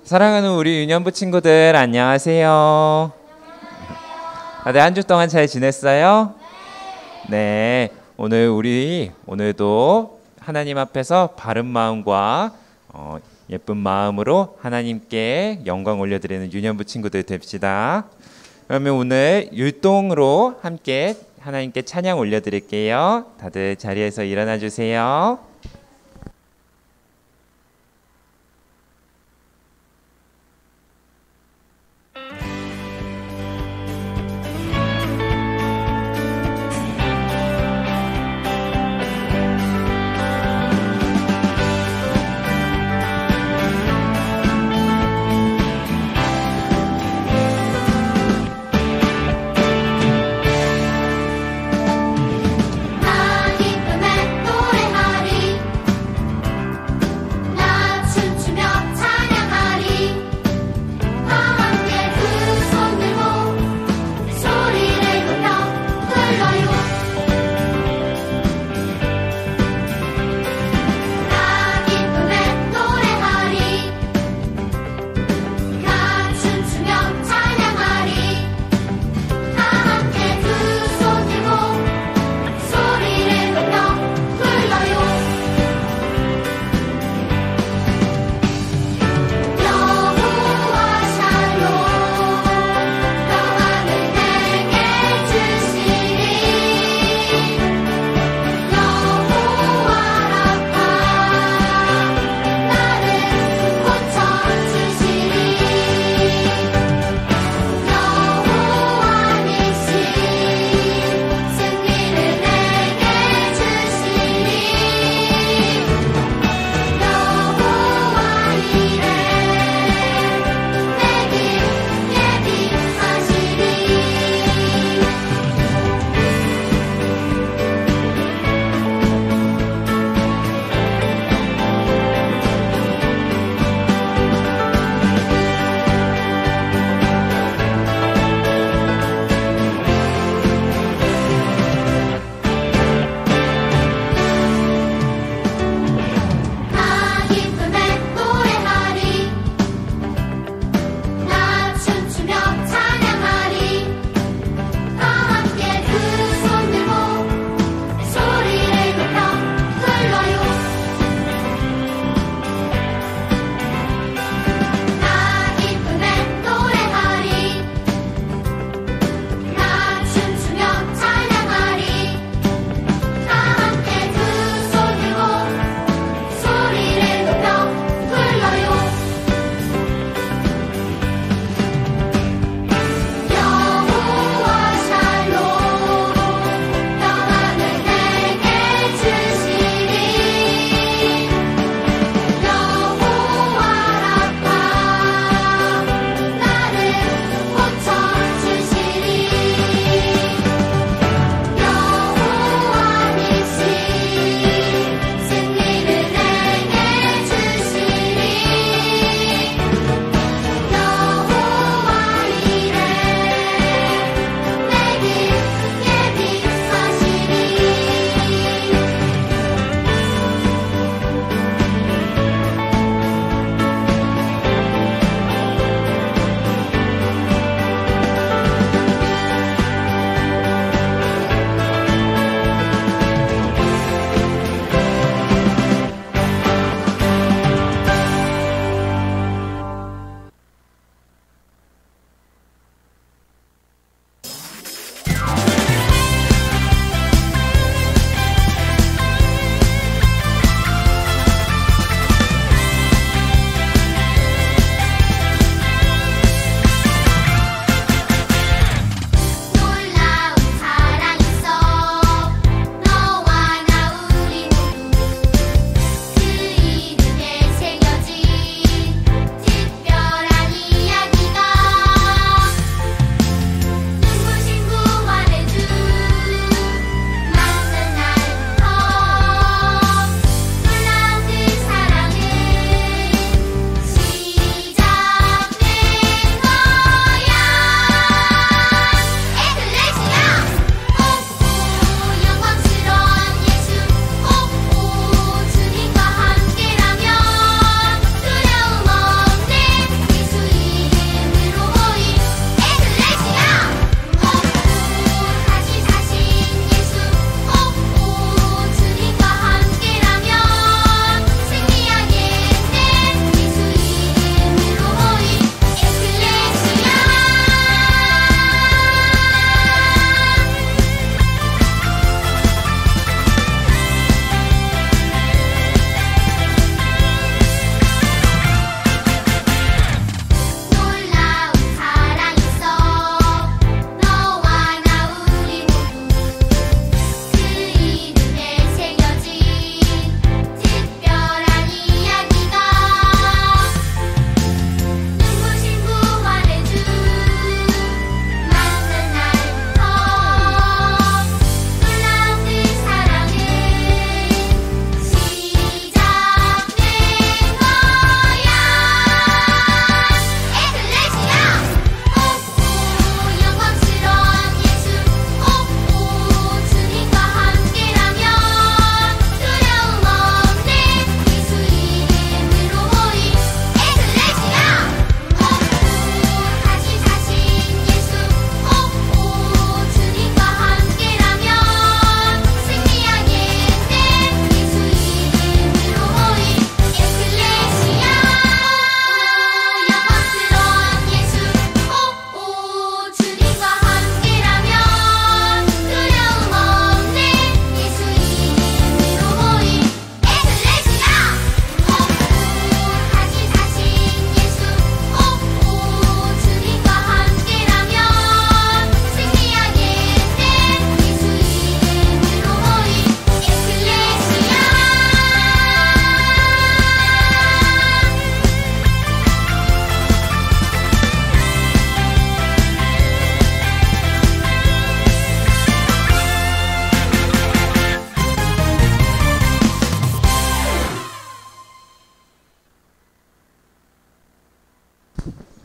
사랑하는 우리 유년부 친구들 안녕하세요. 다들 한 주 동안 잘 지냈어요? 네. 오늘도 하나님 앞에서 바른 마음과 예쁜 마음으로 하나님께 영광 올려드리는 유년부 친구들 됩시다. 그러면 오늘 율동으로 함께 하나님께 찬양 올려드릴게요. 다들 자리에서 일어나 주세요. 나 기쁨의 노래하리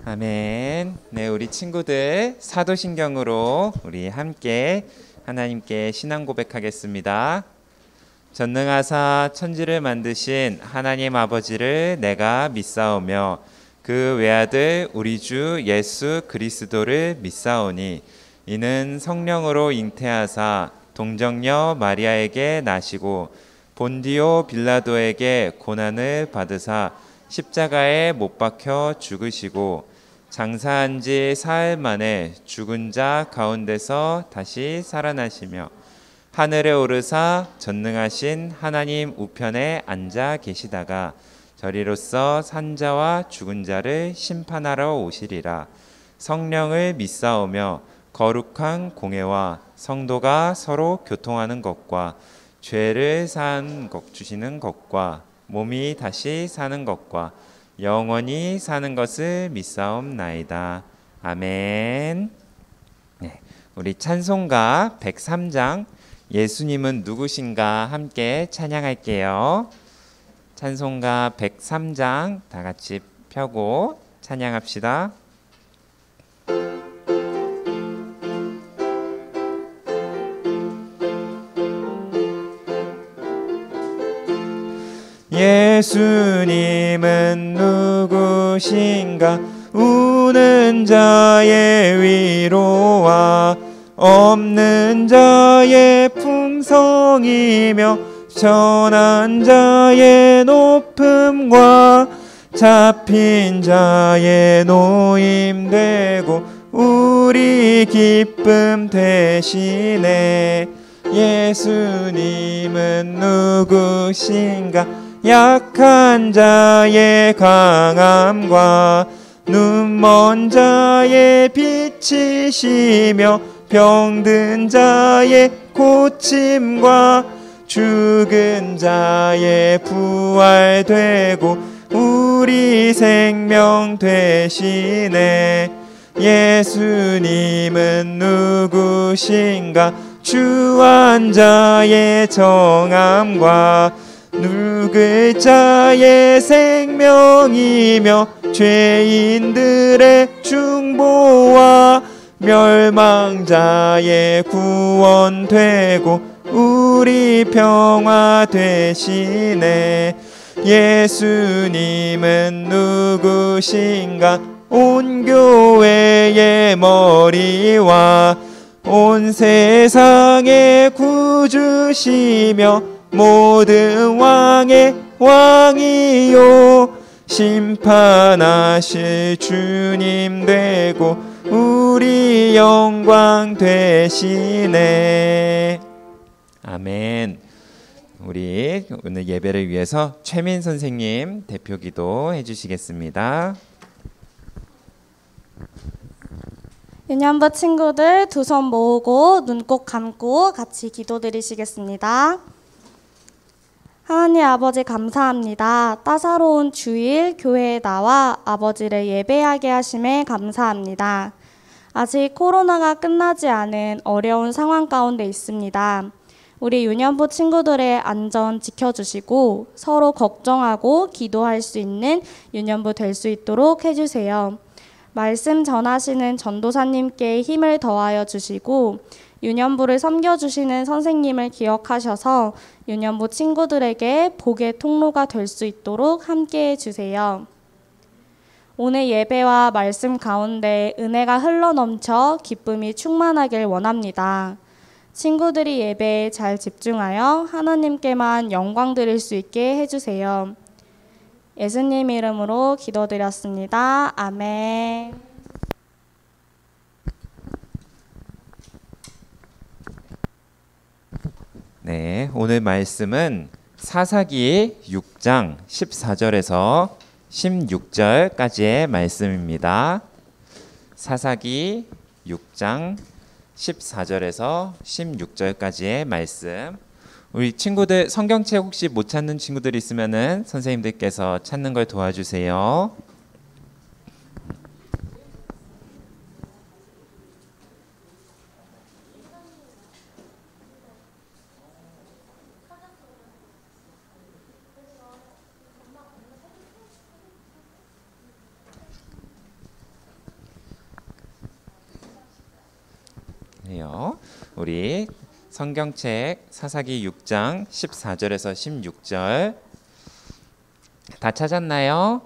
아멘. 네, 우리 친구들 사도신경으로 우리 함께 하나님께 신앙 고백하겠습니다. 전능하사 천지를 만드신 하나님 아버지를 내가 믿사오며 그 외아들 우리 주 예수 그리스도를 믿사오니 이는 성령으로 잉태하사 동정녀 마리아에게 나시고 본디오 빌라도에게 고난을 받으사 십자가에 못 박혀 죽으시고 장사한 지 사흘 만에 죽은 자 가운데서 다시 살아나시며 하늘에 오르사 전능하신 하나님 우편에 앉아 계시다가 저리로서 산자와 죽은 자를 심판하러 오시리라. 성령을 믿사오며 거룩한 공회와 성도가 서로 교통하는 것과 죄를 사한 것 주시는 것과 몸이 다시 사는 것과 영원히 사는 것을 믿사옵나이다. 아멘. 네, 우리 찬송가 103장 예수님은 누구신가 함께 찬양할게요. 찬송가 103장 다 같이 펴고 찬양합시다. 예수님은 누구신가 우는 자의 위로와 없는 자의 풍성이며 전한 자의 높음과 잡힌 자의 노임되고 우리 기쁨 되시네. 예수님은 누구신가 약한 자의 강함과 눈먼 자의 빛이시며 병든 자의 고침과 죽은 자의 부활되고 우리 생명 되시네. 예수님은 누구신가 주한 자의 정함과 늙을 자의 생명이며 죄인들의 중보와 멸망자의 구원되고 우리 평화 되시네. 예수님은 누구신가 온 교회의 머리와 온 세상의 구주시며 모든 왕의 왕이요 심판하실 주님 되고 우리 영광 되시네. 아멘. 우리 오늘 예배를 위해서 최민 선생님 대표 기도 해주시겠습니다. 유년부 친구들 두 손 모으고 눈 꼭 감고 같이 기도드리시겠습니다. 하나님 아버지 감사합니다. 따사로운 주일 교회에 나와 아버지를 예배하게 하심에 감사합니다. 아직 코로나가 끝나지 않은 어려운 상황 가운데 있습니다. 우리 유년부 친구들의 안전 지켜주시고 서로 걱정하고 기도할 수 있는 유년부 될 수 있도록 해주세요. 말씀 전하시는 전도사님께 힘을 더하여 주시고 유년부를 섬겨주시는 선생님을 기억하셔서 유년부 친구들에게 복의 통로가 될 수 있도록 함께해 주세요. 오늘 예배와 말씀 가운데 은혜가 흘러넘쳐 기쁨이 충만하길 원합니다. 친구들이 예배에 잘 집중하여 하나님께만 영광 드릴 수 있게 해주세요. 예수님 이름으로 기도드렸습니다. 아멘. 네, 오늘 말씀은 사사기 6장 14절에서 16절까지의 말씀입니다. 사사기 6장 14절에서 16절까지의 말씀. 우리 친구들 성경책 혹시 못 찾는 친구들 있으면은 선생님들께서 찾는 걸 도와주세요. 해요. 우리 성경책 사사기 6장 14절에서 16절 다 찾았나요?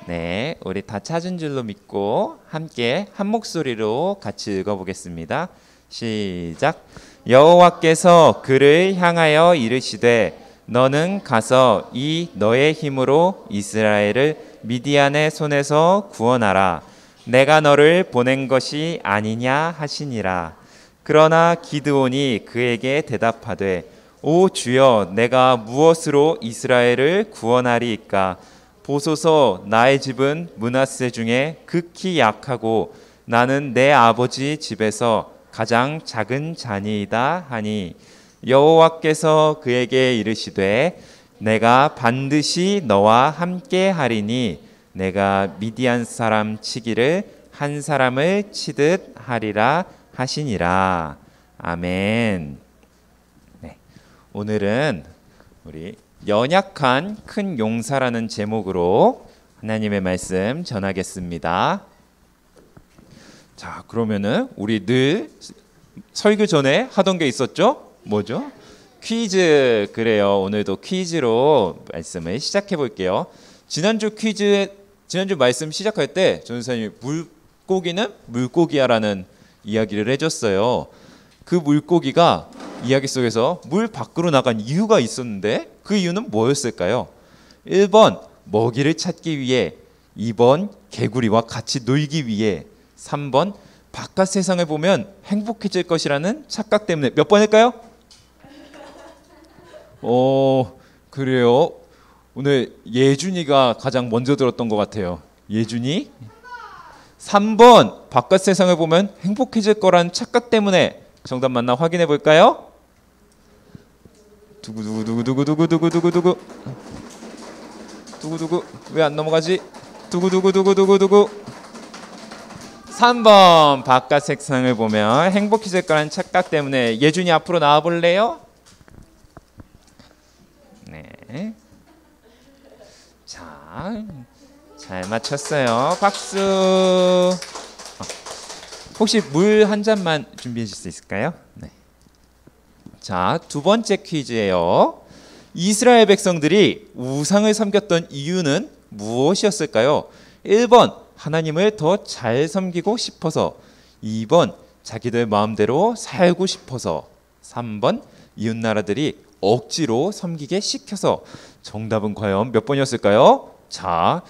네, 우리 다 찾은 줄로 믿고 함께 한 목소리로 같이 읽어보겠습니다. 시작. 여호와께서 그를 향하여 이르시되 너는 가서 이 너의 힘으로 이스라엘을 미디안의 손에서 구원하라. 내가 너를 보낸 것이 아니냐 하시니라. 그러나 기드온이 그에게 대답하되 오 주여 내가 무엇으로 이스라엘을 구원하리이까. 보소서 나의 집은 므낫세 중에 극히 약하고 나는 내 아버지 집에서 가장 작은 자니이다 하니 여호와께서 그에게 이르시되 내가 반드시 너와 함께 하리니 내가 미디안 사람 치기를 한 사람을 치듯 하리라 하시니라. 아멘. 네, 오늘은 우리 연약한 큰 용사라는 제목으로 하나님의 말씀 전하겠습니다. 자, 그러면은 우리 늘 설교 전에 하던 게 있었죠? 뭐죠? 퀴즈. 그래요. 오늘도 퀴즈로 말씀을 시작해 볼게요. 지난주 말씀 시작할 때 전사님이 물고기는 물고기야라는 이야기를 해줬어요. 그 물고기가 이야기 속에서 물 밖으로 나간 이유가 있었는데 그 이유는 뭐였을까요? 1번 먹이를 찾기 위해, 2번 개구리와 같이 놀기 위해, 3번 바깥 세상을 보면 행복해질 것이라는 착각 때문에. 몇 번일까요? 그래요. 오늘 예준이가 가장 먼저 들었던 것 같아요. 예준이 3번 바깥 세상을 보면 행복해질 거라는 착각 때문에. 정답 맞나 확인해 볼까요? 두구두구 왜 안 넘어가지? 두구두구 3번 바깥 세상을 보면 행복해질 거라는 착각 때문에. 예준이 앞으로 나와 볼래요? 네. 자, 잘 맞췄어요. 박수. 혹시 물 한 잔만 준비해 주실 수 있을까요? 네. 자, 두 번째 퀴즈예요. 이스라엘 백성들이 우상을 섬겼던 이유는 무엇이었을까요? 1번 하나님을 더 잘 섬기고 싶어서, 2번 자기들 마음대로 살고 싶어서, 3번 이웃 나라들이 억지로 섬기게 시켜서. 정답은 과연 몇 번이었을까요? 자,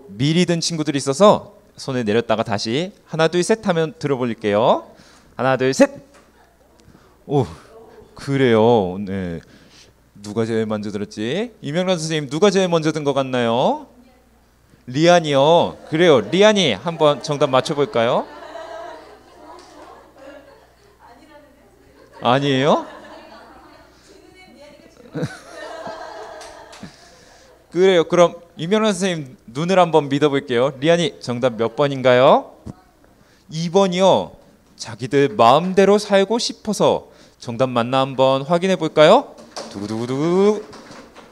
미리 든 친구들이 있어서 손을 내렸다가 다시 하나 둘 셋 하면 들어볼게요. 하나 둘 셋. 오, 그래요. 네. 누가 제일 먼저 들었지? 이명란 선생님 누가 제일 먼저 든 것 같나요? 리안이요. 그래요. 리안이 한번 정답 맞춰볼까요? 아니에요? 그래요. 그럼 이명란 선생님 눈을 한번 믿어볼게요. 리안이 정답 몇 번인가요? 2번이요. 자기들 마음대로 살고 싶어서. 정답 맞나 한번 확인해 볼까요? 두구두구두구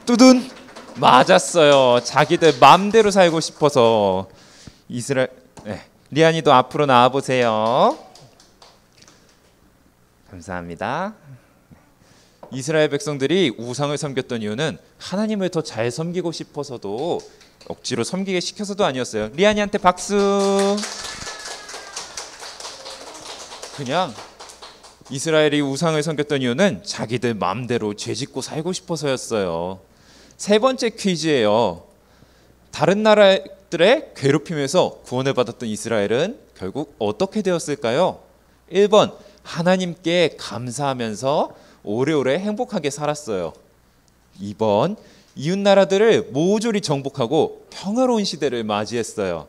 뚜둔. 맞았어요. 자기들 마음대로 살고 싶어서. 네. 리안이도 앞으로 나와 보세요. 감사합니다. 이스라엘 백성들이 우상을 섬겼던 이유는 하나님을 더 잘 섬기고 싶어서도, 억지로 섬기게 시켜서도 아니었어요. 리안이한테 박수. 그냥 이스라엘이 우상을 섬겼던 이유는 자기들 마음대로 죄짓고 살고 싶어서였어요. 세 번째 퀴즈예요. 다른 나라들의 괴롭힘에서 구원을 받았던 이스라엘은 결국 어떻게 되었을까요? 1번 하나님께 감사하면서 오래오래 행복하게 살았어요. 2번 이웃 나라들을 모조리 정복하고 평화로운 시대를 맞이했어요.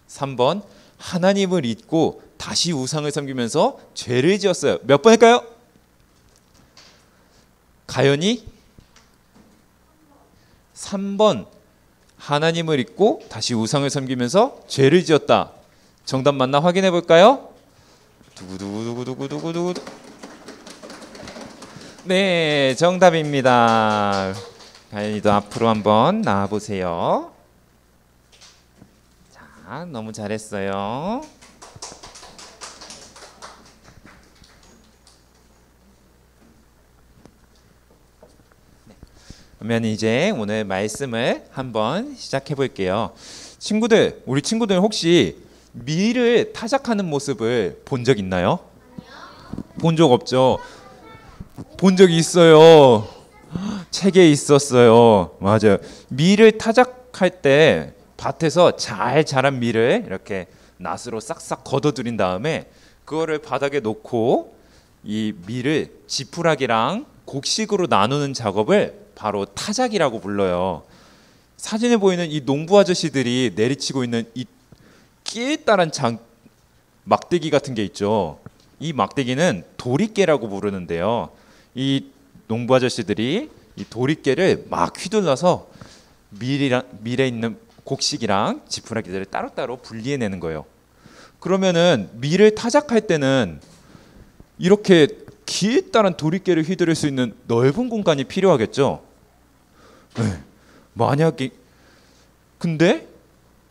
3번 하나님을 잊고 다시 우상을 섬기면서 죄를 지었어요. 몇 번일까요? 가연이 3번 하나님을 잊고 다시 우상을 섬기면서 죄를 지었다. 정답 맞나 확인해 볼까요? 두구두구두구두구두구두구. 네, 정답입니다. 가연이도 앞으로 한번 나와 보세요. 자, 너무 잘했어요. 그러면 이제 오늘 말씀을 한번 시작해 볼게요. 친구들, 우리 친구들 혹시 밀을 타작하는 모습을 본 적 있나요? 본 적 없죠? 본 적 있어요. 책에 있었어요. 맞아요. 밀을 타작할 때 밭에서 잘 자란 밀을 이렇게 낫으로 싹싹 걷어들인 다음에 그거를 바닥에 놓고 이 밀을 지푸라기랑 곡식으로 나누는 작업을 바로 타작이라고 불러요. 사진에 보이는 이 농부 아저씨들이 내리치고 있는 이 끼다란 막대기 같은 게 있죠. 이 막대기는 도리깨라고 부르는데요. 이 농부 아저씨들이 이 도리깨를 막 휘둘러서 밀에 있는 곡식이랑 지푸라기들을 따로따로 분리해내는 거예요. 그러면은 밀을 타작할 때는 이렇게 길다란 도리깨를 휘두를 수 있는 넓은 공간이 필요하겠죠. 네. 만약에 근데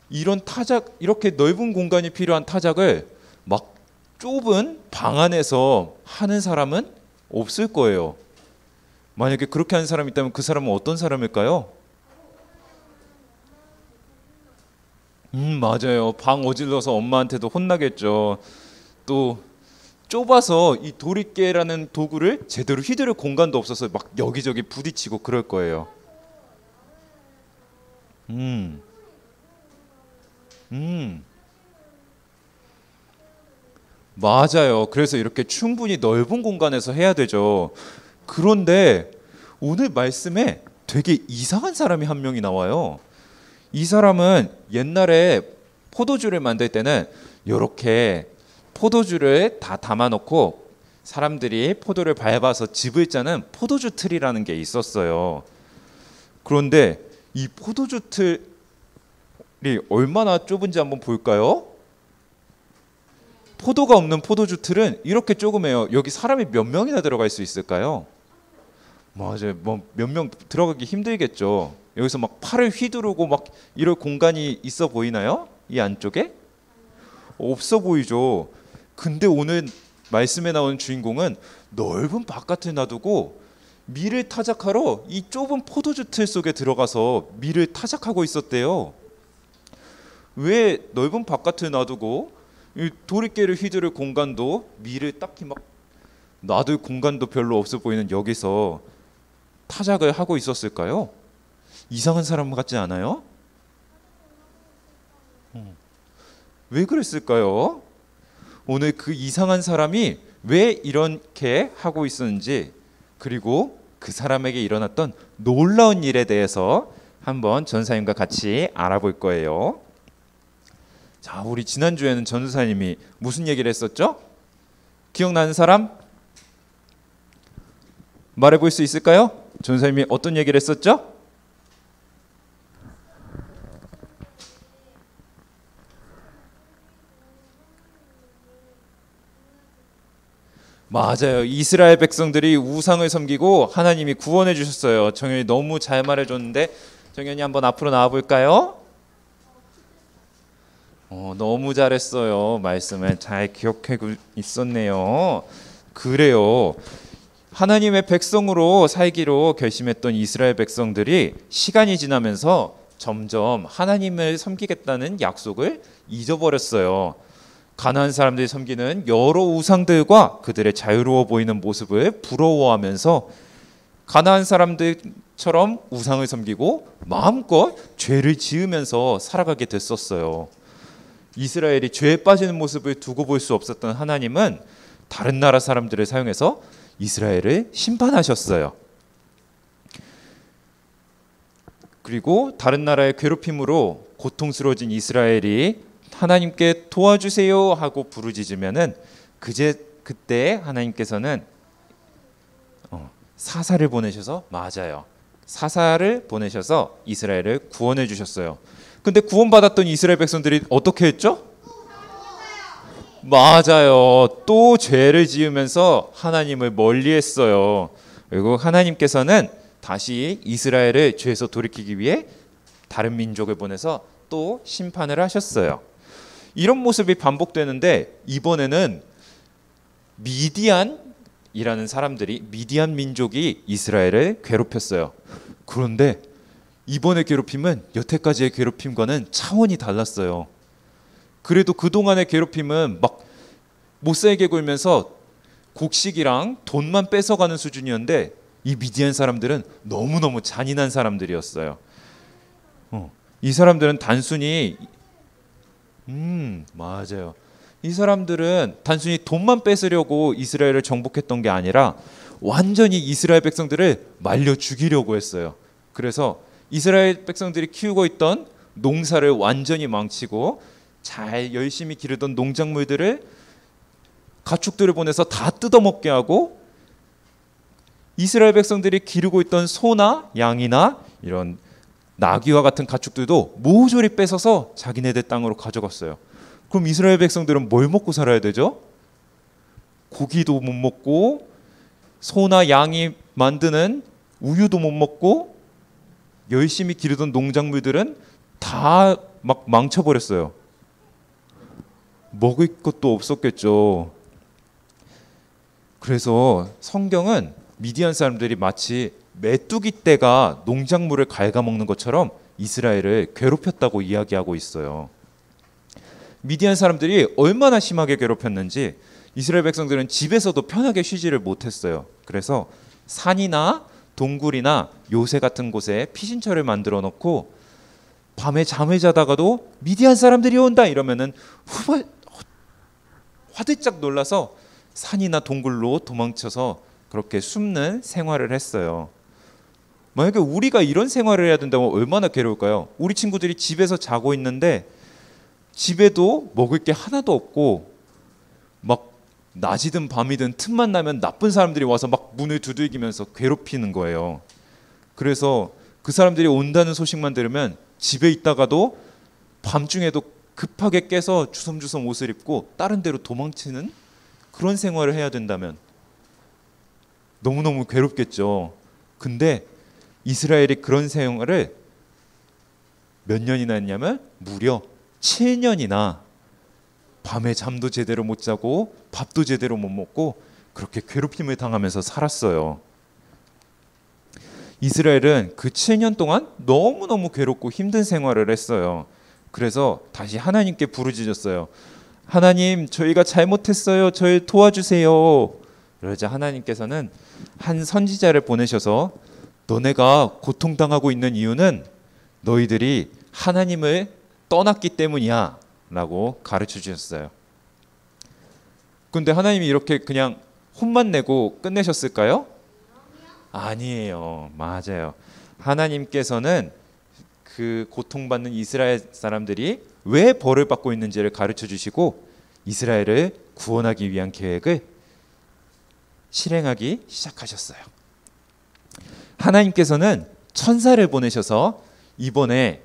이런 타작 이렇게 넓은 공간이 필요한 타작을 막 좁은 방 안에서 하는 사람은 없을 거예요. 만약에 그렇게 하는 사람이 있다면 그 사람은 어떤 사람일까요? 맞아요. 방 어질러서 엄마한테도 혼나겠죠. 또 좁아서 이 도리깨라는 도구를 제대로 휘두를 공간도 없어서 막 여기저기 부딪히고 그럴 거예요. 맞아요. 그래서 이렇게 충분히 넓은 공간에서 해야 되죠. 그런데 오늘 말씀에 되게 이상한 사람이 한 명이 나와요. 이 사람은 옛날에 포도주를 만들 때는 이렇게 포도주를 다 담아놓고 사람들이 포도를 밟아서 즙을 짜는 포도주 틀이라는 게 있었어요. 그런데 이 포도주 틀이 얼마나 좁은지 한번 볼까요? 포도가 없는 포도주 틀은 이렇게 조그매요. 여기 사람이 몇 명이나 들어갈 수 있을까요? 맞아요. 뭐 몇 명 들어가기 힘들겠죠. 여기서 막 팔을 휘두르고 막 이럴 공간이 있어 보이나요? 이 안쪽에? 없어 보이죠. 근데 오늘 말씀에 나온 주인공은 넓은 바깥을 놔두고 밀을 타작하러 이 좁은 포도주 틀 속에 들어가서 밀을 타작하고 있었대요. 왜 넓은 바깥을 놔두고 이 도리깨를 휘두를 공간도 밀을 딱히 막 놔둘 공간도 별로 없어 보이는 여기서 타작을 하고 있었을까요? 이상한 사람 같지 않아요? 왜 그랬을까요? 오늘 그 이상한 사람이 왜 이렇게 하고 있었는지 그리고 그 사람에게 일어났던 놀라운 일에 대해서 한번 전사님과 같이 알아볼 거예요. 자, 우리 지난주에는 전사님이 무슨 얘기를 했었죠? 기억나는 사람? 말해볼 수 있을까요? 전사님이 어떤 얘기를 했었죠? 맞아요. 이스라엘 백성들이 우상을 섬기고 하나님이 구원해 주셨어요. 정현이 너무 잘 말해줬는데 정현이 한번 앞으로 나와 볼까요? 너무 잘했어요. 말씀을 잘 기억하고 있었네요. 그래요. 하나님의 백성으로 살기로 결심했던 이스라엘 백성들이 시간이 지나면서 점점 하나님을 섬기겠다는 약속을 잊어버렸어요. 가나안 사람들이 섬기는 여러 우상들과 그들의 자유로워 보이는 모습을 부러워하면서 가나안 사람들처럼 우상을 섬기고 마음껏 죄를 지으면서 살아가게 됐었어요. 이스라엘이 죄에 빠지는 모습을 두고 볼 수 없었던 하나님은 다른 나라 사람들을 사용해서 이스라엘을 심판하셨어요. 그리고 다른 나라의 괴롭힘으로 고통스러워진 이스라엘이 하나님께 도와주세요 하고 부르짖으면은 그때 하나님께서는 사사를 보내셔서 맞아요. 사사를 보내셔서 이스라엘을 구원해 주셨어요. 근데 구원받았던 이스라엘 백성들이 어떻게 했죠? 맞아요. 또 죄를 지으면서 하나님을 멀리했어요. 그리고 하나님께서는 다시 이스라엘을 죄에서 돌이키기 위해 다른 민족을 보내서 또 심판을 하셨어요. 이런 모습이 반복되는데 이번에는 미디안 민족이 이스라엘을 괴롭혔어요. 그런데 이번의 괴롭힘은 여태까지의 괴롭힘과는 차원이 달랐어요. 그래도 그동안의 괴롭힘은 막 못 살게 굴면서 곡식이랑 돈만 뺏어가는 수준이었는데 이 미디안 사람들은 너무너무 잔인한 사람들이었어요. 이 사람들은 단순히 맞아요. 이 사람들은 단순히 돈만 뺏으려고 이스라엘을 정복했던 게 아니라 완전히 이스라엘 백성들을 말려 죽이려고 했어요. 그래서 이스라엘 백성들이 키우고 있던 농사를 완전히 망치고 잘 열심히 기르던 농작물들을 가축들을 보내서 다 뜯어먹게 하고 이스라엘 백성들이 기르고 있던 소나 양이나 이런 나귀와 같은 가축들도 모조리 뺏어서 자기네들 땅으로 가져갔어요. 그럼 이스라엘 백성들은 뭘 먹고 살아야 되죠? 고기도 못 먹고 소나 양이 만드는 우유도 못 먹고 열심히 기르던 농작물들은 다 막 망쳐버렸어요. 먹을 것도 없었겠죠. 그래서 성경은 미디안 사람들이 마치 메뚜기 떼가 농작물을 갉아먹는 것처럼 이스라엘을 괴롭혔다고 이야기하고 있어요. 미디안 사람들이 얼마나 심하게 괴롭혔는지 이스라엘 백성들은 집에서도 편하게 쉬지를 못했어요. 그래서 산이나 동굴이나 요새 같은 곳에 피신처를 만들어 놓고 밤에 잠을 자다가도 미디안 사람들이 온다 이러면은 화들짝 놀라서 산이나 동굴로 도망쳐서 그렇게 숨는 생활을 했어요. 만약에 우리가 이런 생활을 해야 된다면 얼마나 괴로울까요? 우리 친구들이 집에서 자고 있는데 집에도 먹을 게 하나도 없고 막 낮이든 밤이든 틈만 나면 나쁜 사람들이 와서 막 문을 두들기면서 괴롭히는 거예요. 그래서 그 사람들이 온다는 소식만 들으면 집에 있다가도 밤중에도 급하게 깨서 주섬주섬 옷을 입고 다른 데로 도망치는 그런 생활을 해야 된다면 너무너무 괴롭겠죠. 근데 이스라엘이 그런 생활을 몇 년이나 했냐면 무려 7년이나 밤에 잠도 제대로 못 자고 밥도 제대로 못 먹고 그렇게 괴롭힘을 당하면서 살았어요. 이스라엘은 그 7년 동안 너무너무 괴롭고 힘든 생활을 했어요. 그래서 다시 하나님께 부르짖었어요. 하나님, 저희가 잘못했어요. 저희 도와주세요. 그러자 하나님께서는 한 선지자를 보내셔서 너네가 고통당하고 있는 이유는 너희들이 하나님을 떠났기 때문이야 라고 가르쳐 주셨어요. 근데 하나님이 이렇게 그냥 혼만 내고 끝내셨을까요? 아니에요. 맞아요. 하나님께서는 그 고통받는 이스라엘 사람들이 왜 벌을 받고 있는지를 가르쳐 주시고 이스라엘을 구원하기 위한 계획을 실행하기 시작하셨어요. 하나님께서는 천사를 보내셔서 이번에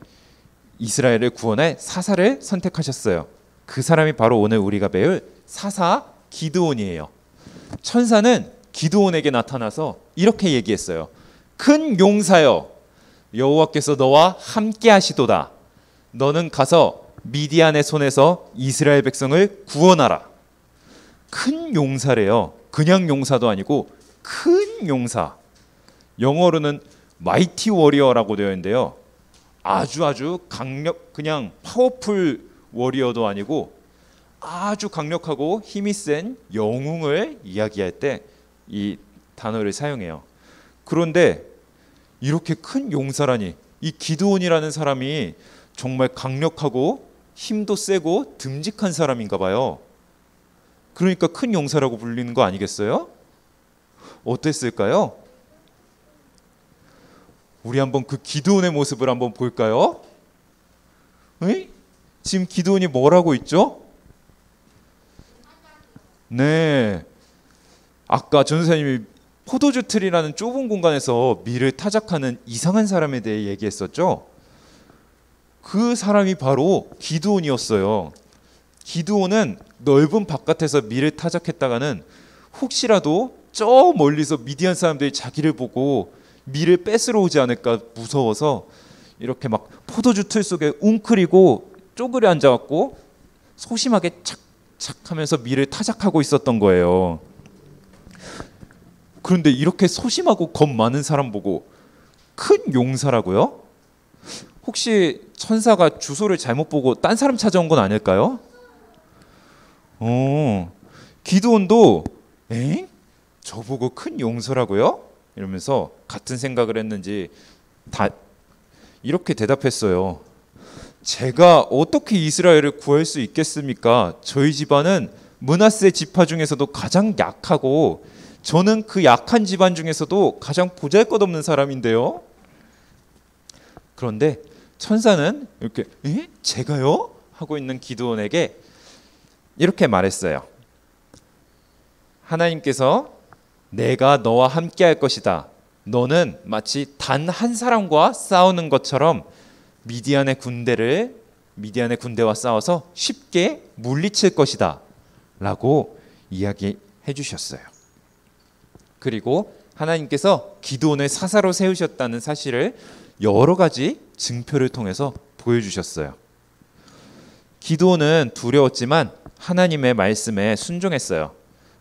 이스라엘을 구원할 사사를 선택하셨어요. 그 사람이 바로 오늘 우리가 배울 사사 기드온이에요. 천사는 기드온에게 나타나서 이렇게 얘기했어요. 큰 용사여, 여호와께서 너와 함께 하시도다. 너는 가서 미디안의 손에서 이스라엘 백성을 구원하라. 큰 용사래요. 그냥 용사도 아니고 큰 용사. 영어로는 마이티 워리어라고 되어 있는데요. 아주 강력, 그냥 파워풀 워리어도 아니고 아주 강력하고 힘이 센 영웅을 이야기할 때 이 단어를 사용해요. 그런데 이렇게 큰 용사라니, 이 기드온이라는 사람이 정말 강력하고 힘도 세고 듬직한 사람인가 봐요. 그러니까 큰 용사라고 불리는 거 아니겠어요? 어땠을까요? 우리 한번 그 기드온의 모습을 한번 볼까요? 에이? 지금 기드온이 뭘 하고 있죠? 네, 아까 전도사님이 포도주 틀이라는 좁은 공간에서 밀을 타작하는 이상한 사람에 대해 얘기했었죠. 그 사람이 바로 기드온이었어요. 기드온은 넓은 바깥에서 밀을 타작했다가는 혹시라도 저 멀리서 미디안 사람들이 자기를 보고 밀을 뺏으러 오지 않을까 무서워서 이렇게 막 포도주 틀 속에 웅크리고 쪼그려 앉아갖고 소심하게 착착하면서 밀을 타작하고 있었던 거예요. 그런데 이렇게 소심하고 겁 많은 사람 보고 큰 용사라고요? 혹시 천사가 주소를 잘못 보고 딴 사람 찾아온 건 아닐까요? 기드온도 엥? 저보고 큰 용서라고요? 이러면서 같은 생각을 했는지 다 이렇게 대답했어요. 제가 어떻게 이스라엘을 구할 수 있겠습니까? 저희 집안은 므낫세 지파 중에서도 가장 약하고 저는 그 약한 집안 중에서도 가장 보잘것없는 사람인데요. 그런데 천사는 이렇게 제가요? 하고 있는 기드온에게 이렇게 말했어요. 하나님께서 내가 너와 함께 할 것이다. 너는 마치 단 한 사람과 싸우는 것처럼 미디안의 군대와 싸워서 쉽게 물리칠 것이다 라고 이야기해 주셨어요. 그리고 하나님께서 기드온을 사사로 세우셨다는 사실을 여러 가지 증표를 통해서 보여주셨어요. 기드온은 두려웠지만 하나님의 말씀에 순종했어요.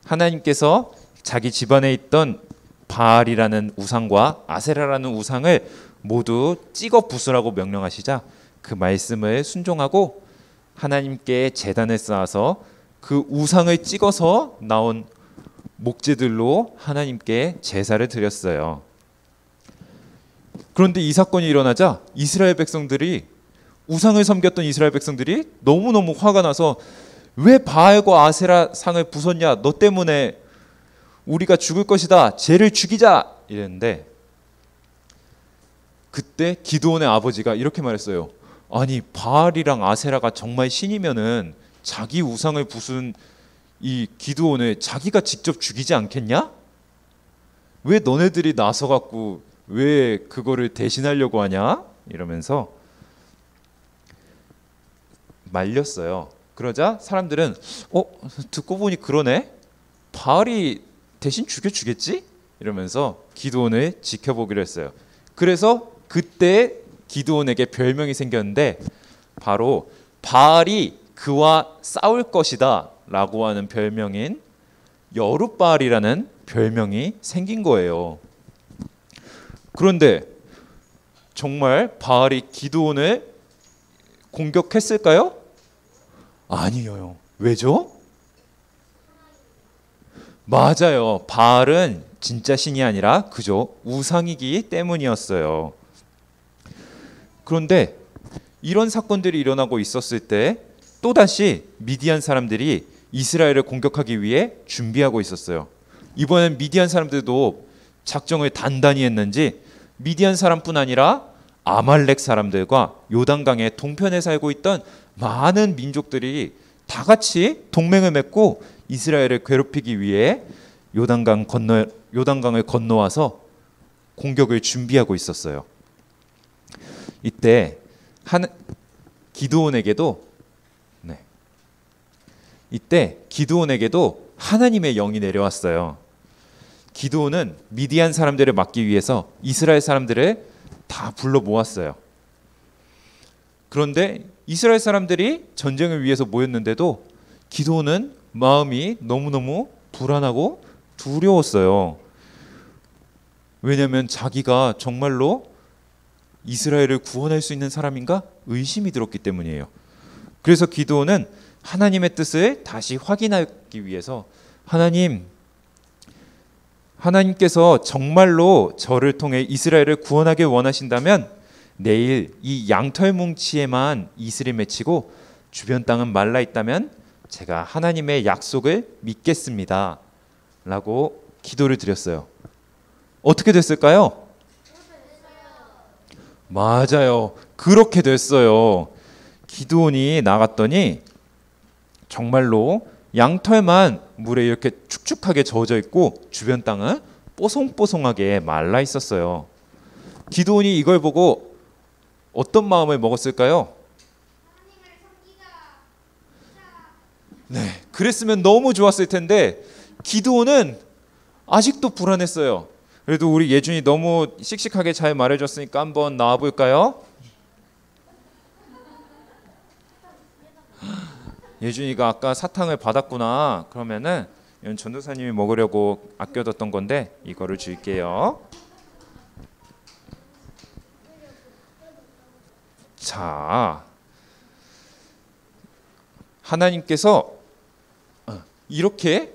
하나님께서 자기 집안에 있던 바알이라는 우상과 아세라라는 우상을 모두 찍어 부수라고 명령하시자 그 말씀을 순종하고 하나님께 제단을 쌓아서 그 우상을 찍어서 나온 목재들로 하나님께 제사를 드렸어요. 그런데 이 사건이 일어나자 이스라엘 백성들이 우상을 섬겼던 이스라엘 백성들이 너무너무 화가 나서 왜 바알과 아세라 상을 부쉈냐? 너 때문에 우리가 죽을 것이다. 쟤를 죽이자. 이랬는데 그때 기드온의 아버지가 이렇게 말했어요. 아니 바알이랑 아세라가 정말 신이면은 자기 우상을 부순 이 기드온을 자기가 직접 죽이지 않겠냐? 왜 너네들이 나서 갖고 왜 그거를 대신하려고 하냐? 이러면서 말렸어요. 그러자 사람들은 듣고 보니 그러네. 바알이 대신 죽여주겠지? 이러면서 기드온을 지켜보기로 했어요. 그래서 그때 기드온에게 별명이 생겼는데 바로 바알이 그와 싸울 것이다 라고 하는 별명인 여룻바알이라는 별명이 생긴 거예요. 그런데 정말 바알이 기드온을 공격했을까요? 아니에요. 왜죠? 맞아요. 바알은 진짜 신이 아니라 그저 우상이기 때문이었어요. 그런데 이런 사건들이 일어나고 있었을 때 또다시 미디안 사람들이 이스라엘을 공격하기 위해 준비하고 있었어요. 이번엔 미디안 사람들도 작정을 단단히 했는지 미디안 사람뿐 아니라 아말렉 사람들과 요단강의 동편에 살고 있던 많은 민족들이 다 같이 동맹을 맺고 이스라엘을 괴롭히기 위해 요단강을 건너와서 공격을 준비하고 있었어요. 이때 기드온에게도 하나님의 영이 내려왔어요. 기드온은 미디안 사람들을 막기 위해서 이스라엘 사람들을 다 불러 모았어요. 그런데 이스라엘 사람들이 전쟁을 위해서 모였는데도 기드온은 마음이 너무너무 불안하고 두려웠어요. 왜냐하면 자기가 정말로 이스라엘을 구원할 수 있는 사람인가 의심이 들었기 때문이에요. 그래서 기드온은 하나님의 뜻을 다시 확인하기 위해서 하나님께서 정말로 저를 통해 이스라엘을 구원하길 원하신다면 내일 이 양털 뭉치에만 이슬이 맺히고 주변 땅은 말라 있다면 제가 하나님의 약속을 믿겠습니다 라고 기도를 드렸어요. 어떻게 됐을까요? 맞아요. 그렇게 됐어요. 기드온이 나갔더니 정말로 양털만 물에 이렇게 축축하게 젖어 있고 주변 땅은 뽀송뽀송하게 말라 있었어요. 기드온이 이걸 보고 어떤 마음을 먹었을까요? 네, 그랬으면 너무 좋았을 텐데 기드온은 아직도 불안했어요. 그래도 우리 예준이 너무 씩씩하게 잘 말해줬으니까 한번 나와 볼까요? 예준이가 아까 사탕을 받았구나. 그러면은 이건 전도사님이 먹으려고 아껴뒀던 건데 이거를 줄게요. 자, 하나님께서 이렇게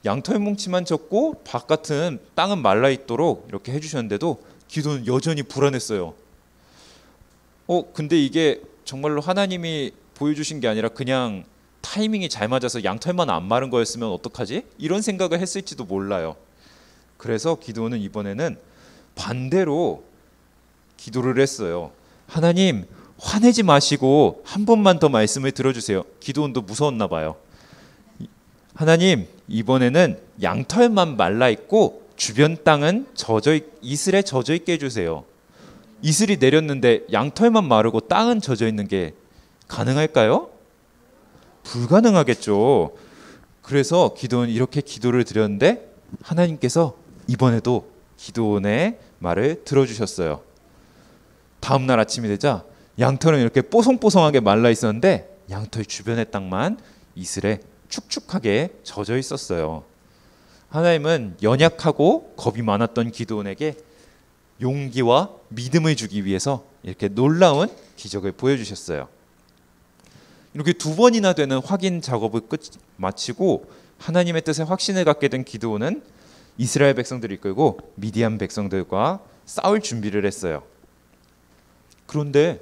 양털 뭉치만 졌고 바깥은 땅은 말라 있도록 이렇게 해주셨는데도 기도는 여전히 불안했어요. 근데 이게 정말로 하나님이 보여주신 게 아니라 그냥 타이밍이 잘 맞아서 양털만 안 마른 거였으면 어떡하지? 이런 생각을 했을지도 몰라요. 그래서 기도는 이번에는 반대로 기도를 했어요. 하나님, 화내지 마시고 한 번만 더 말씀을 들어주세요. 기도원도 무서웠나 봐요. 하나님, 이번에는 양털만 말라 있고 주변 땅은 이슬에 젖어 있게 해주세요. 이슬이 내렸는데 양털만 마르고 땅은 젖어 있는 게 가능할까요? 불가능하겠죠. 그래서 기도는 이렇게 기도를 드렸는데 하나님께서 이번에도 기도원의 말을 들어주셨어요. 다음 날 아침이 되자 양털은 이렇게 뽀송뽀송하게 말라 있었는데 양털 주변의 땅만 이슬에 축축하게 젖어 있었어요. 하나님은 연약하고 겁이 많았던 기도원에게 용기와 믿음을 주기 위해서 이렇게 놀라운 기적을 보여주셨어요. 이렇게 두 번이나 되는 확인 작업을 마치고 하나님의 뜻에 확신을 갖게 된 기드온은 이스라엘 백성들을 이끌고 미디안 백성들과 싸울 준비를 했어요. 그런데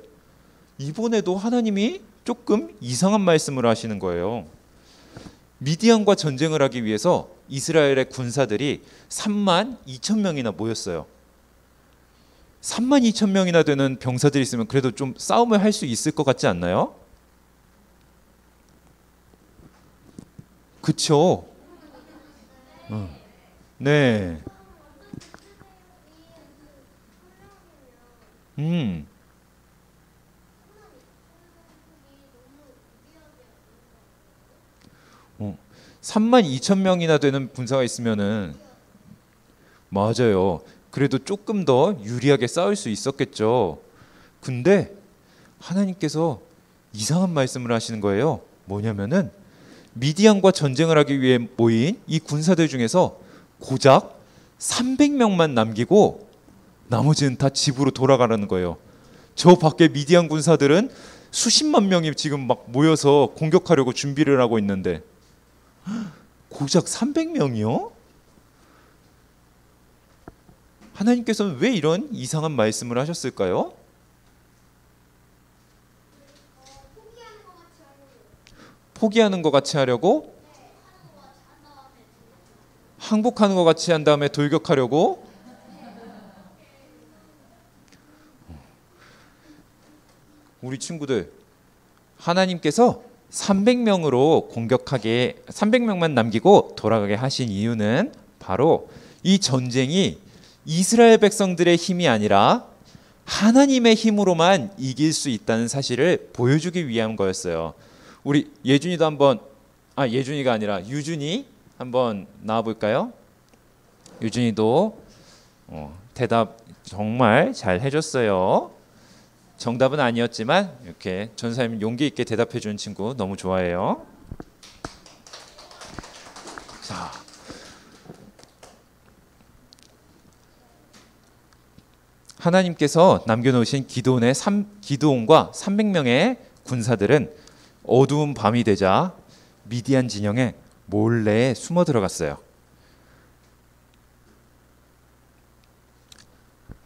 이번에도 하나님이 조금 이상한 말씀을 하시는 거예요. 미디안과 전쟁을 하기 위해서 이스라엘의 군사들이 32,000명이나 모였어요. 32,000명이나 되는 병사들이 있으면 그래도 좀 싸움을 할 수 있을 것 같지 않나요? 그쵸? 네. 32,000명이나 되는 군사가 있으면은 맞아요. 그래도 조금 더 유리하게 싸울 수 있었겠죠. 근데 하나님께서 이상한 말씀을 하시는 거예요. 뭐냐면은 미디안과 전쟁을 하기 위해 모인 이 군사들 중에서 고작 300명만 남기고 나머지는 다 집으로 돌아가라는 거예요. 저 밖에 미디안 군사들은 수십만 명이 지금 막 모여서 공격하려고 준비를 하고 있는데 고작 300명이요? 하나님께서는 왜 이런 이상한 말씀을 하셨을까요? 포기하는 것 같이 하려고? 항복하는 것 같이 한 다음에 돌격하려고? 우리 친구들, 하나님께서 300명만 남기고 돌아가게 하신 이유는 바로 이 전쟁이 이스라엘 백성들의 힘이 아니라 하나님의 힘으로만 이길 수 있다는 사실을 보여주기 위한 거였어요. 우리 예준이도 한번, 예준이가 아니라 유준이 한번 나와 볼까요? 유준이도 대답 정말 잘 해줬어요. 정답은 아니었지만 이렇게 전사님 용기 있게 대답해 주는 친구 너무 좋아해요. 자, 하나님께서 남겨놓으신 기드온과 300명의 군사들은 어두운 밤이 되자 미디안 진영에 몰래 숨어 들어갔어요.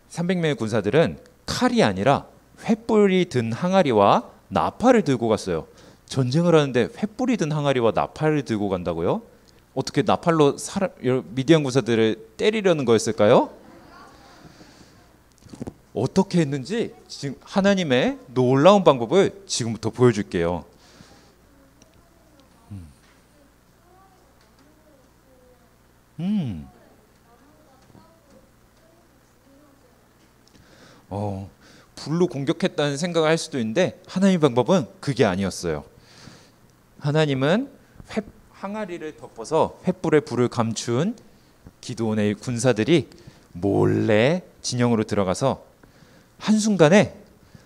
300명의 군사들은 칼이 아니라 횃불이 든 항아리와 나팔을 들고 갔어요. 전쟁을 하는데 횃불이 든 항아리와 나팔을 들고 간다고요? 어떻게 나팔로 미디안 군사들을 때리려는 거였을까요? 어떻게 했는지 지금 하나님의 놀라운 방법을 지금부터 보여줄게요. 불로 공격했다는 생각을 할 수도 있는데 하나님의 방법은 그게 아니었어요. 하나님은 항아리를 덮어서 횃불에 불을 감춘 기드온의 군사들이 몰래 진영으로 들어가서 한순간에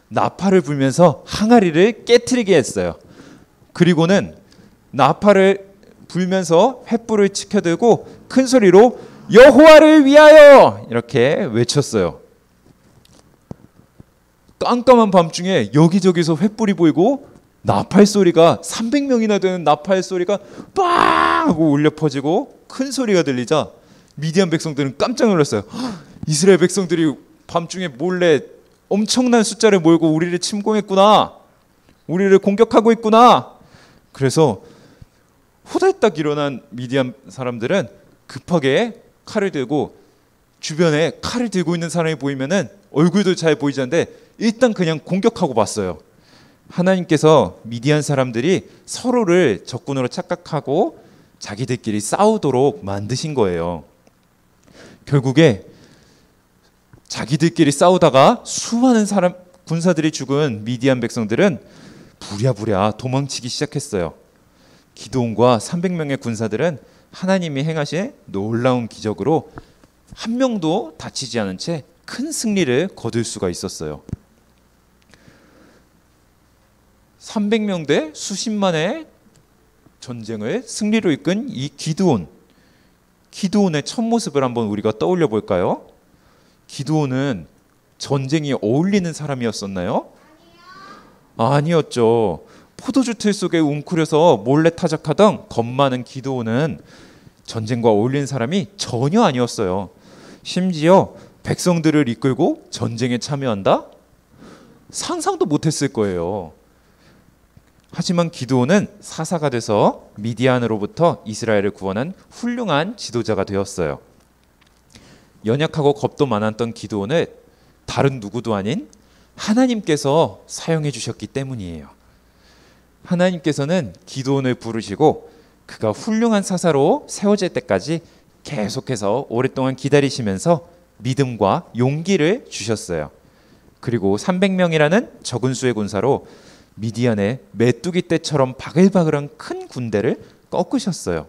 나팔을 불면서 항아리를 깨트리게 했어요. 그리고는 나팔을 불면서 횃불을 치켜들고 큰 소리로 여호와를 위하여 이렇게 외쳤어요. 깜깜한 밤중에 여기저기서 횃불이 보이고 나팔 소리가 300명이나 되는 나팔 소리가 빵 하고 울려 퍼지고 큰 소리가 들리자 미디안 백성들은 깜짝 놀랐어요. 이스라엘 백성들이 밤중에 몰래 엄청난 숫자를 몰고 우리를 침공했구나. 우리를 공격하고 있구나. 그래서 후달딱 일어난 미디안 사람들은 급하게 칼을 들고 주변에 칼을 들고 있는 사람이 보이면은 얼굴도 잘 보이지 않는데 일단 그냥 공격하고 봤어요. 하나님께서 미디안 사람들이 서로를 적군으로 착각하고 자기들끼리 싸우도록 만드신 거예요. 결국에 자기들끼리 싸우다가 수많은 사람 군사들이 죽은 미디안 백성들은 부랴부랴 도망치기 시작했어요. 기드온과 300명의 군사들은 하나님이 행하신 놀라운 기적으로 한 명도 다치지 않은 채 큰 승리를 거둘 수가 있었어요. 300명 대 수십만의 전쟁을 승리로 이끈 이 기드온의 첫 모습을 한번 우리가 떠올려 볼까요? 기드온은 전쟁이 어울리는 사람이었었나요? 아니었죠. 포도주 틀 속에 웅크려서 몰래 타작하던 겁 많은 기드온은 전쟁과 어울리는 사람이 전혀 아니었어요. 심지어 백성들을 이끌고 전쟁에 참여한다? 상상도 못했을 거예요. 하지만 기드온은 사사가 돼서 미디안으로부터 이스라엘을 구원한 훌륭한 지도자가 되었어요. 연약하고 겁도 많았던 기드온을 다른 누구도 아닌 하나님께서 사용해 주셨기 때문이에요. 하나님께서는 기드온을 부르시고 그가 훌륭한 사사로 세워질 때까지 계속해서 오랫동안 기다리시면서 믿음과 용기를 주셨어요. 그리고 300명이라는 적은 수의 군사로 미디안의 메뚜기 떼처럼 바글바글한 큰 군대를 꺾으셨어요.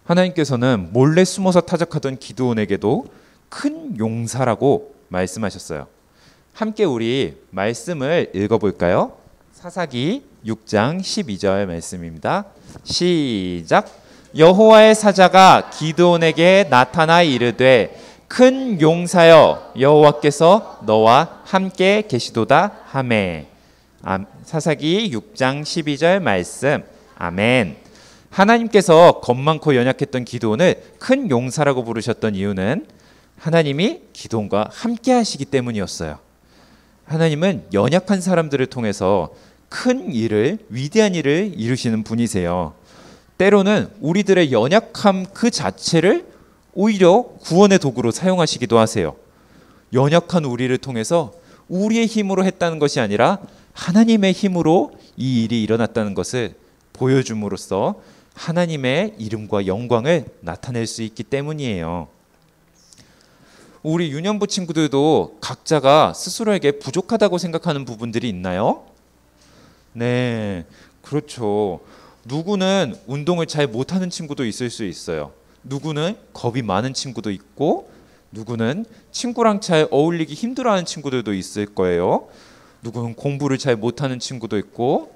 하나님께서는 몰래 숨어서 타작하던 기드온에게도 큰 용사라고 말씀하셨어요. 함께 우리 말씀을 읽어볼까요? 사사기 6장 12절 말씀입니다. 시작. 여호와의 사자가 기드온에게 나타나 이르되 큰 용사여 여호와께서 너와 함께 계시도다 하매. 사사기 6장 12절 말씀. 아멘. 하나님께서 겁 많고 연약했던 기드온을 큰 용사라고 부르셨던 이유는 하나님이 기드온과 함께 하시기 때문이었어요. 하나님은 연약한 사람들을 통해서 큰 일을, 위대한 일을 이루시는 분이세요. 때로는 우리들의 연약함 그 자체를 오히려 구원의 도구로 사용하시기도 하세요. 연약한 우리를 통해서 우리의 힘으로 했다는 것이 아니라 하나님의 힘으로 이 일이 일어났다는 것을 보여줌으로써 하나님의 이름과 영광을 나타낼 수 있기 때문이에요. 우리 유년부 친구들도 각자가 스스로에게 부족하다고 생각하는 부분들이 있나요? 네, 그렇죠. 누구는 운동을 잘 못하는 친구도 있을 수 있어요. 누구는 겁이 많은 친구도 있고, 누구는 친구랑 잘 어울리기 힘들어하는 친구들도 있을 거예요. 누구는 공부를 잘 못하는 친구도 있고,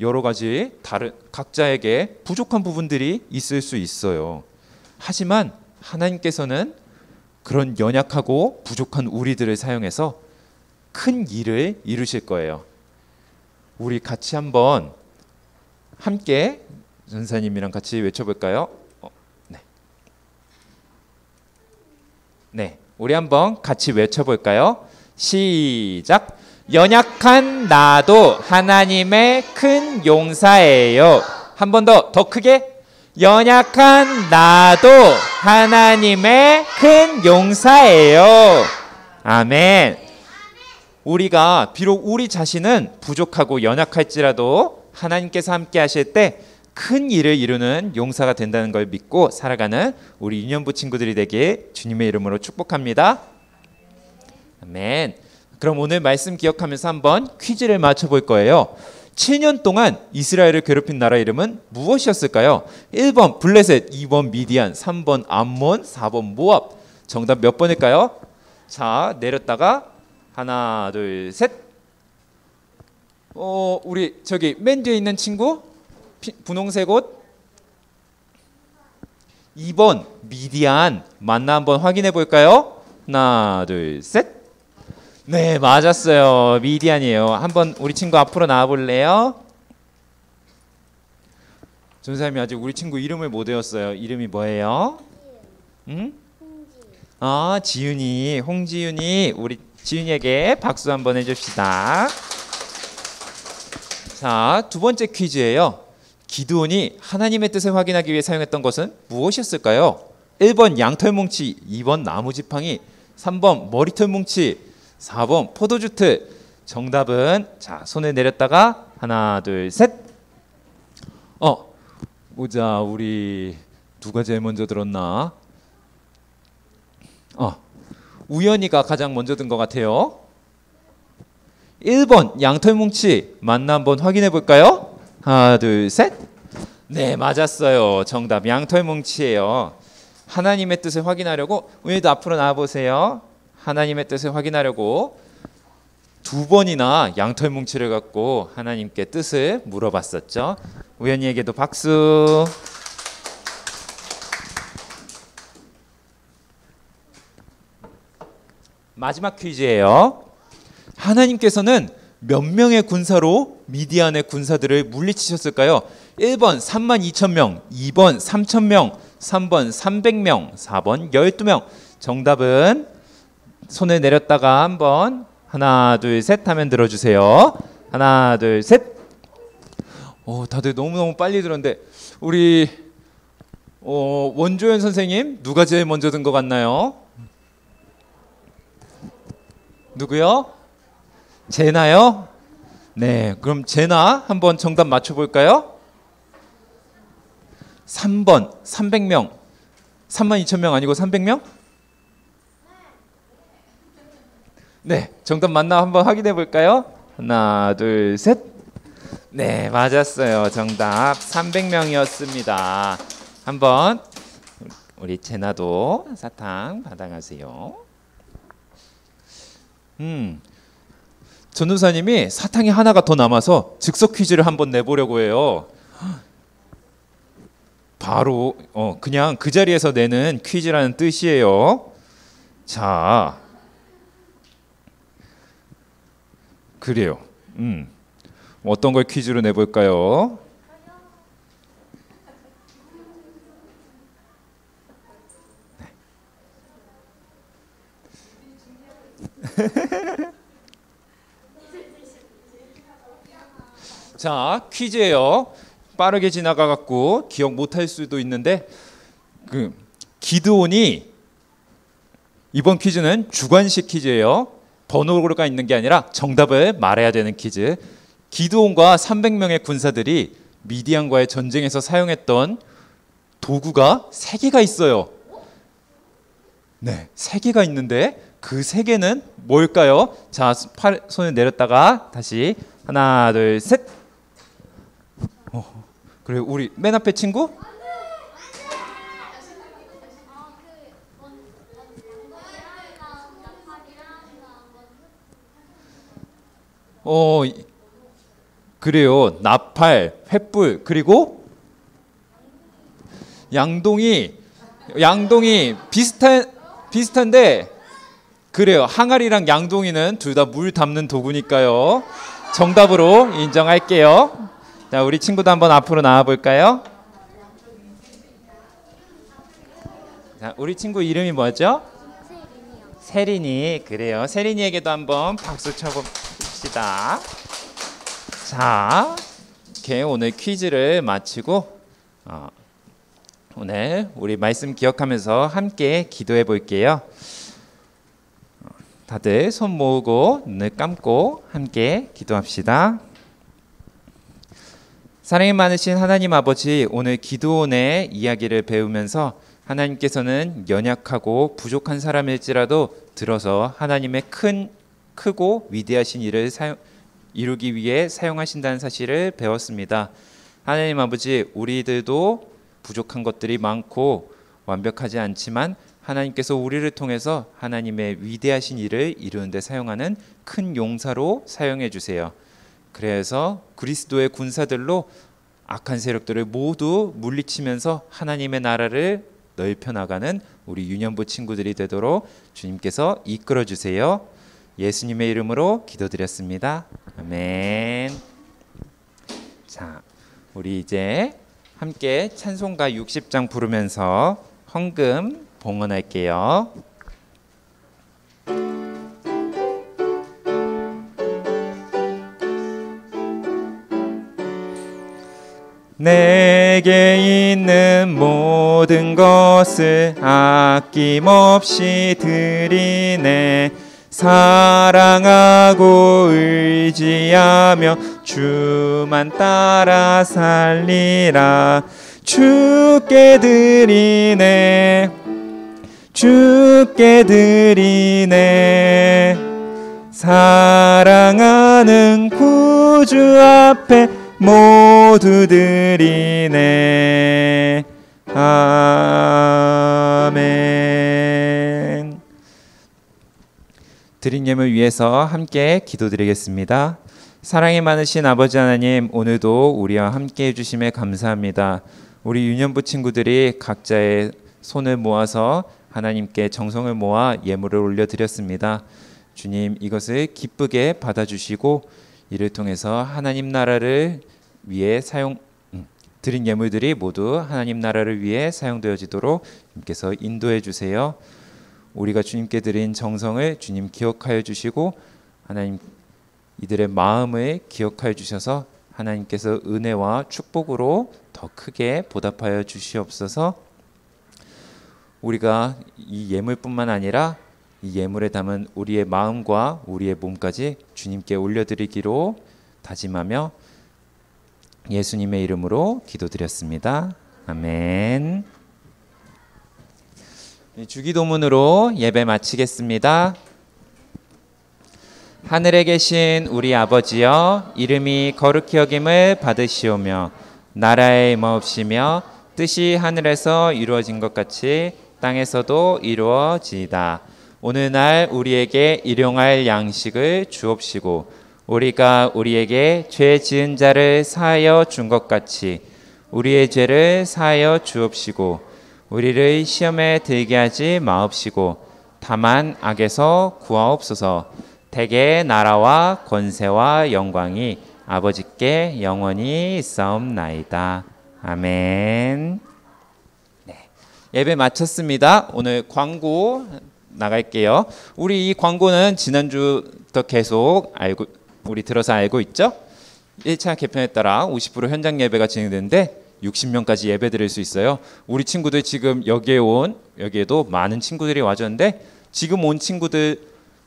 여러 가지 다른 각자에게 부족한 부분들이 있을 수 있어요. 하지만 하나님께서는 그런 연약하고 부족한 우리들을 사용해서 큰 일을 이루실 거예요. 우리 같이 한번 함께 전사님이랑 같이 외쳐볼까요? 네, 우리 한번 같이 외쳐볼까요? 시작. 연약한 나도 하나님의 큰 용사예요. 한 번 더 크게. 연약한 나도 하나님의 큰 용사예요. 아멘. 우리가 비록 우리 자신은 부족하고 연약할지라도 하나님께서 함께 하실 때 큰 일을 이루는 용사가 된다는 걸 믿고 살아가는 우리 유년부 친구들이 되길 주님의 이름으로 축복합니다. 아멘. 그럼 오늘 말씀 기억하면서 한번 퀴즈를 맞춰볼 거예요. 7년 동안 이스라엘을 괴롭힌 나라 이름은 무엇이었을까요? 1번 블레셋, 2번 미디안, 3번 암몬, 4번 모압. 정답 몇 번일까요? 자, 내렸다가 하나, 둘, 셋. 우리 저기 맨 뒤에 있는 친구 분홍색 옷 2번 미디안 맞나 한번 확인해 볼까요? 하나, 둘, 셋. 네, 맞았어요. 미디안이에요. 한번 우리 친구 앞으로 나와 볼래요? 전사님이 아직 우리 친구 이름을 못 외웠어요. 이름이 뭐예요? 응? 지윤이, 홍지윤이. 우리 지윤이에게 박수 한번 해줍시다. 자, 두 번째 퀴즈예요. 기드온이 하나님의 뜻을 확인하기 위해 사용했던 것은 무엇이었을까요? 1번 양털뭉치, 2번 나무지팡이, 3번 머리털뭉치, 4번 포도주트. 정답은 자, 손을 내렸다가 하나, 둘, 셋. 보자, 우리 누가 제일 먼저 들었나? 우연이가 가장 먼저 든 것 같아요. 1번 양털뭉치 맞나 한번 확인해 볼까요? 하나, 둘, 셋. 네, 맞았어요. 정답 양털뭉치예요. 하나님의 뜻을 확인하려고, 우연히도 앞으로 나와보세요. 하나님의 뜻을 확인하려고 두 번이나 양털뭉치를 갖고 하나님께 뜻을 물어봤었죠. 우연이에게도 박수. 마지막 퀴즈예요. 하나님께서는 몇 명의 군사로 미디안의 군사들을 물리치셨을까요? 1번 32,000명, 2번 3,000명, 3번 300명, 4번 12명. 정답은 손을 내렸다가 한번 하나, 둘, 셋 하면 들어주세요. 하나, 둘, 셋. 다들 너무너무 빨리 들었는데 우리 원조연 선생님 누가 제일 먼저 든 것 같나요? 누구요? 제나요? 네, 그럼 제나 한번 정답 맞춰볼까요? 3번 300명. 32,000명 아니고 300명? 네, 정답 맞나 한번 확인해 볼까요? 하나, 둘, 셋. 네, 맞았어요. 정답 300명이었습니다. 한번 우리 제나도 사탕 받아가세요. 전도사님이 사탕이 하나가 더 남아서 즉석 퀴즈를 한번 내보려고 해요. 바로 그냥 그 자리에서 내는 퀴즈라는 뜻이에요. 자, 그래요. 어떤 걸 퀴즈로 내볼까요? 자, 퀴즈예요. 빠르게 지나가 갖고 기억 못할 수도 있는데 기드온이 이번 퀴즈는 주관식 퀴즈예요. 번호가 있는 게 아니라 정답을 말해야 되는 퀴즈. 기드온과 300명의 군사들이 미디안과의 전쟁에서 사용했던 도구가 3개가 있어요. 네, 3개가 있는데 그 3개는 뭘까요? 자, 손을 내렸다가 다시 하나, 둘, 셋. 그래, 우리 맨 앞에 친구? 그래요. 나팔, 횃불, 그리고 양동이 비슷한데 그래요. 항아리랑 양동이는 둘 다 물 담는 도구니까요. 정답으로 인정할게요. 자, 우리 친구도 한번 앞으로 나와 볼까요? 자, 우리 친구 이름이 뭐죠? 세린이. 그래요. 세린이에게도 한번 박수 쳐봅시다. 자, 이렇게 오늘 퀴즈를 마치고 오늘 우리 말씀 기억하면서 함께 기도해 볼게요. 다들 손 모으고 눈을 감고 함께 기도합시다. 사랑이 많으신 하나님 아버지, 오늘 기드온의 이야기를 배우면서 하나님께서는 연약하고 부족한 사람일지라도 들어서 하나님의 크고 위대하신 일을 이루기 위해 사용하신다는 사실을 배웠습니다. 하나님 아버지, 우리들도 부족한 것들이 많고 완벽하지 않지만 하나님께서 우리를 통해서 하나님의 위대하신 일을 이루는 데 사용하는 큰 용사로 사용해 주세요. 그래서 그리스도의 군사들로 악한 세력들을 모두 물리치면서 하나님의 나라를 넓혀 나가는 우리 유년부 친구들이 되도록 주님께서 이끌어 주세요. 예수님의 이름으로 기도드렸습니다. 아멘. 자, 우리 이제 함께 찬송가 60장 부르면서 헌금 봉헌할게요. 내게 있는 모든 것을 아낌없이 드리네. 사랑하고 의지하며 주만 따라 살리라. 주께 드리네. 주께 드리네. 사랑하는 구주 앞에 모두 드리네. 아멘. 드린 예물 위해서 함께 기도드리겠습니다. 사랑이 많으신 아버지 하나님, 오늘도 우리와 함께 해주심에 감사합니다. 우리 유년부 친구들이 각자의 손을 모아서 하나님께 정성을 모아 예물을 올려드렸습니다. 주님, 이것을 기쁘게 받아주시고 이를 통해서 하나님 나라를 위해 드린 예물들이 모두 하나님 나라를 위해 사용되어지도록 주님께서 인도해 주세요. 우리가 주님께 드린 정성을 주님 기억하여 주시고 하나님 이들의 마음을 기억하여 주셔서 하나님께서 은혜와 축복으로 더 크게 보답하여 주시옵소서. 우리가 이 예물뿐만 아니라 이 예물에 담은 우리의 마음과 우리의 몸까지 주님께 올려드리기로 다짐하며 예수님의 이름으로 기도드렸습니다. 아멘. 주기도문으로 예배 마치겠습니다. 하늘에 계신 우리 아버지여, 이름이 거룩히 여김을 받으시오며 나라의 임하옵시며 뜻이 하늘에서 이루어진 것 같이 땅에서도 이루어지이다. 오늘날 우리에게 일용할 양식을 주옵시고 우리가 우리에게 죄 지은 자를 사하여 준 것 같이 우리의 죄를 사하여 주옵시고 우리를 시험에 들게 하지 마옵시고 다만 악에서 구하옵소서. 대개 나라와 권세와 영광이 아버지께 영원히 있사옵나이다. 아멘. 네, 예배 마쳤습니다. 오늘 광고 나갈게요. 우리 이 광고는 지난주부터 계속 우리 들어서 알고 있죠? 1차 개편에 따라 50% 현장 예배가 진행되는데 60명까지 예배 드릴 수 있어요. 우리 친구들 지금 여기에도 많은 친구들이 와줬는데 지금 온 친구들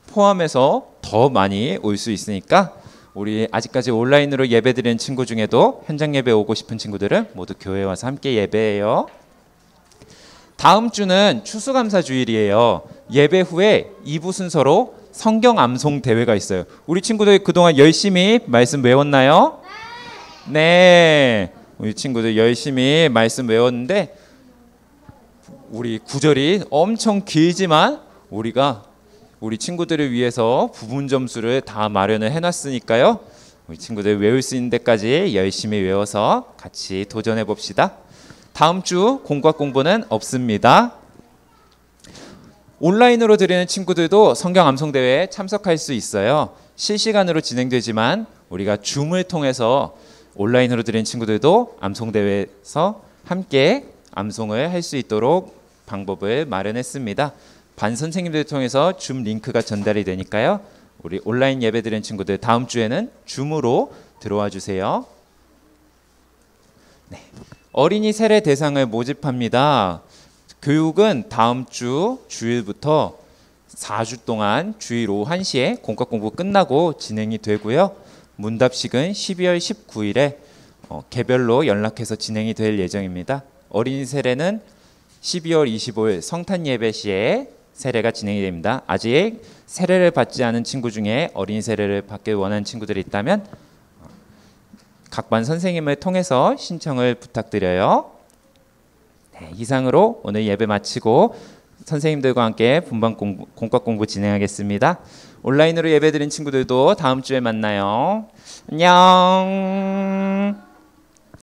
포함해서 더 많이 올 수 있으니까 우리 아직까지 온라인으로 예배 드리는 친구 중에도 현장 예배 오고 싶은 친구들은 모두 교회에 와서 함께 예배해요. 다음 주는 추수감사 주일이에요. 예배 후에 2부 순서로 성경 암송 대회가 있어요. 우리 친구들 그동안 열심히 말씀 외웠나요? 네. 우리 친구들 열심히 말씀 외웠는데 우리 구절이 엄청 길지만 우리가 우리 친구들을 위해서 부분 점수를 다 마련을 해놨으니까요. 우리 친구들 외울 수 있는 데까지 열심히 외워서 같이 도전해 봅시다. 다음 주 공과 공부는 없습니다. 온라인으로 드리는 친구들도 성경 암송대회에 참석할 수 있어요. 실시간으로 진행되지만 우리가 줌을 통해서 온라인으로 드리는 친구들도 암송대회에서 함께 암송을 할 수 있도록 방법을 마련했습니다. 반 선생님들을 통해서 줌 링크가 전달이 되니까요. 우리 온라인 예배 드리는 친구들 다음 주에는 줌으로 들어와 주세요. 네. 어린이 세례 대상을 모집합니다. 교육은 다음 주 주일부터 4주 동안 주일 오후 1시에 공과 공부 끝나고 진행이 되고요. 문답식은 12월 19일에 개별로 연락해서 진행이 될 예정입니다. 어린이 세례는 12월 25일 성탄 예배 시에 세례가 진행이 됩니다. 아직 세례를 받지 않은 친구 중에 어린이 세례를 받길 원하는 친구들이 있다면 각 반 선생님을 통해서 신청을 부탁드려요. 네, 이상으로 오늘 예배 마치고 선생님들과 함께 분반 공과 공부 진행하겠습니다. 온라인으로 예배 드린 친구들도 다음 주에 만나요. 안녕.